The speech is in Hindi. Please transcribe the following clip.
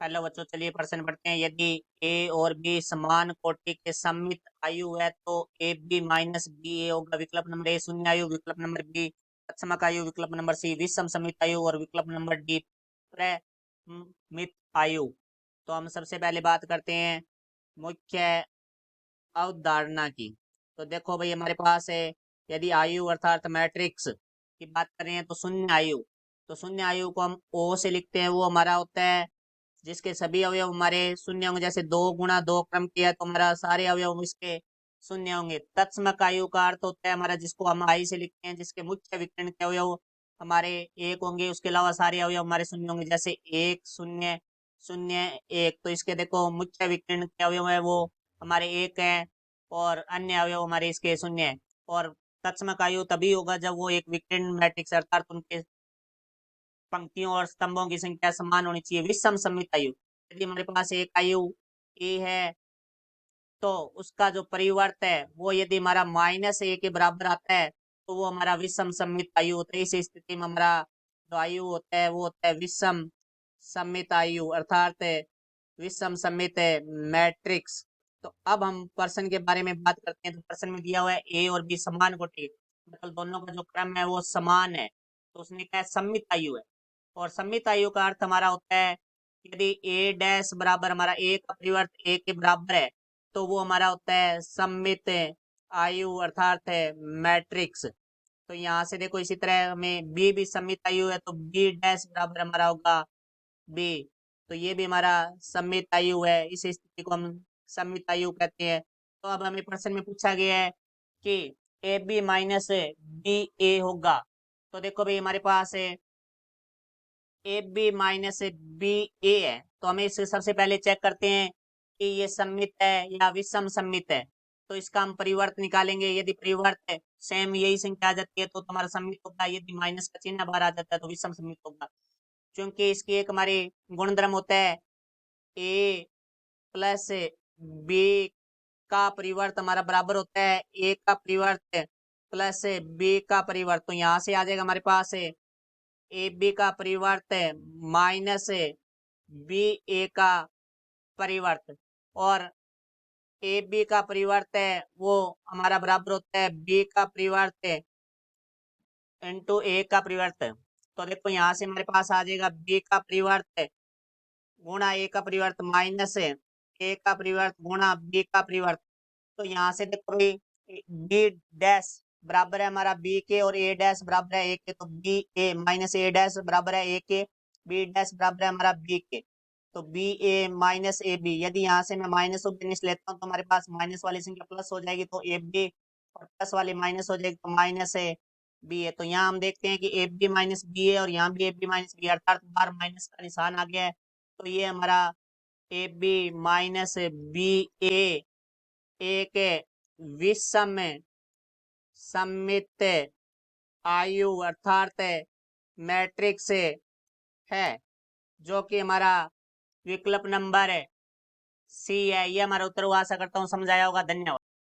हेलो बच्चों, चलिए प्रश्न पढ़ते हैं। यदि ए और बी समान कोटि के सममित आयु है तो ए बी माइनस बी ए होगा। विकल्प नंबर ए शून्य आयु, विकल्प नंबर बी तत्समक आयु, विकल्प नंबर सी विषम समित आयु और विकल्प नंबर डी प्रमित आयु। तो हम सबसे पहले बात करते हैं मुख्य अवधारणा की। तो देखो भाई, हमारे पास है यदि आयु अर्थात मैट्रिक्स की बात करें तो शून्य आयु। तो शून्य आयु को हम ओ से लिखते हैं। वो हमारा होता है जिसके सभी अवयव हमारे शून्य होंगे। जैसे 2 × 2 क्रम किया तो हमारा सारे अवयव इसके शून्य होंगे। तत्समक आयु का अर्थ होता है हमारा, जिसको हम आई से लिखते हैं, जिसके मुख्य विकर्ण के अवयव हमारे एक होंगे, उसके अलावा सारे अवयव हमारे शून्य होंगे। जैसे 1 0 0 1। तो इसके देखो मुख्य विकर्ण के अवयव है वो हमारे एक हैं और अन्य अवयव हमारे इसके शून्य है। और तत्समक आयु तभी होगा जब वो एक विकर्ण मैट्रिक्स अर्थात उनके पंक्तियों और स्तंभों की संख्या समान होनी चाहिए। विषम समित आयु, यदि हमारे पास एक आयु ए है तो उसका जो परिवर्त है वो यदि हमारा -a के बराबर आता है तो वो हमारा विषम समित आयु होता है। इस स्थिति में हमारा जो आयु होता है वो होता है विषम समित आयु अर्थात विषम समित मैट्रिक्स। तो अब हम प्रश्न के बारे में बात करते हैं। तो प्रश्न में दिया हुआ है ए और बी समान कोटि, मतलब दोनों का जो क्रम है वो समान है। तो उसने कहा सममित आयु है। और सममित आयु का अर्थ हमारा होता है यदि ए डैश बराबर हमारा ए का परिवर्त ए के बराबर है तो वो हमारा होता है सममित आयु अर्थात है मैट्रिक्स। तो यहाँ से देखो, इसी तरह हमें बी भी सममित आयु है तो बी डैश बराबर हमारा होगा बी। तो ये भी हमारा सममित आयु है। इस स्थिति को हम सममित आयु कहते हैं। तो अब हमें प्रश्न में पूछा गया है कि ए बी माइनस बी ए होगा। तो देखो भाई, हमारे पास है ए बी माइनस बी ए है। तो हमें इसे सबसे पहले चेक करते हैं कि ये सममित है या विषम सममित है। तो इसका हम परिवर्त निकालेंगे। यदि परिवर्त सेम यही संख्या आ जाती है तो तुम्हारा सममित होगा। यदि माइनस का चिन्ह बाहर आ जाता है तो विषम सममित होगा। क्योंकि इसकी एक हमारी गुणधर्म होता है ए प्लस बी का परिवर्त हमारा बराबर होता है ए का परिवर्त प्लस बी का परिवर्त। तो यहाँ से आ जाएगा हमारे पास ए बी का परिवर्त माइनस बी ए का परिवर्त। और ए बी का परिवर्त है वो हमारा बराबर होता है बी का परिवर्त इंटू ए का परिवर्त। तो देखो, यहाँ से हमारे पास आ जाएगा बी का परिवर्त गुणा ए का परिवर्त माइनस ए का परिवर्त गुणा बी का परिवर्त। तो यहाँ से देखो भाई, बी डैश बराबर है हमारा बी के और ए डैश बराबर है ए के। तो B A minus A dash बराबर है ए के, बी डैश बराबर है हमारा बी के। तो B A minus A B, यदि यहाँ से मैं माइनस ऑफ निश लेता हूँ तो हमारे पास माइनस वाली संख्या प्लस हो जाएगी तो ए बी, और प्लस वाली माइनस हो जाएगी तो माइनस है बी ए। तो यहाँ हम देखते हैं कि ए बी माइनस बी ए और यहाँ भी ए बी माइनस बी अर्थात बाहर माइनस का निशान आ गया है। तो ये हमारा ए बी माइनस बी ए एक विषम सममित आयु अर्थात मैट्रिक्स है, जो कि हमारा विकल्प नंबर सी है। ये हमारा उत्तर हुआ। आशा करता हूँ समझ आया होगा। धन्यवाद।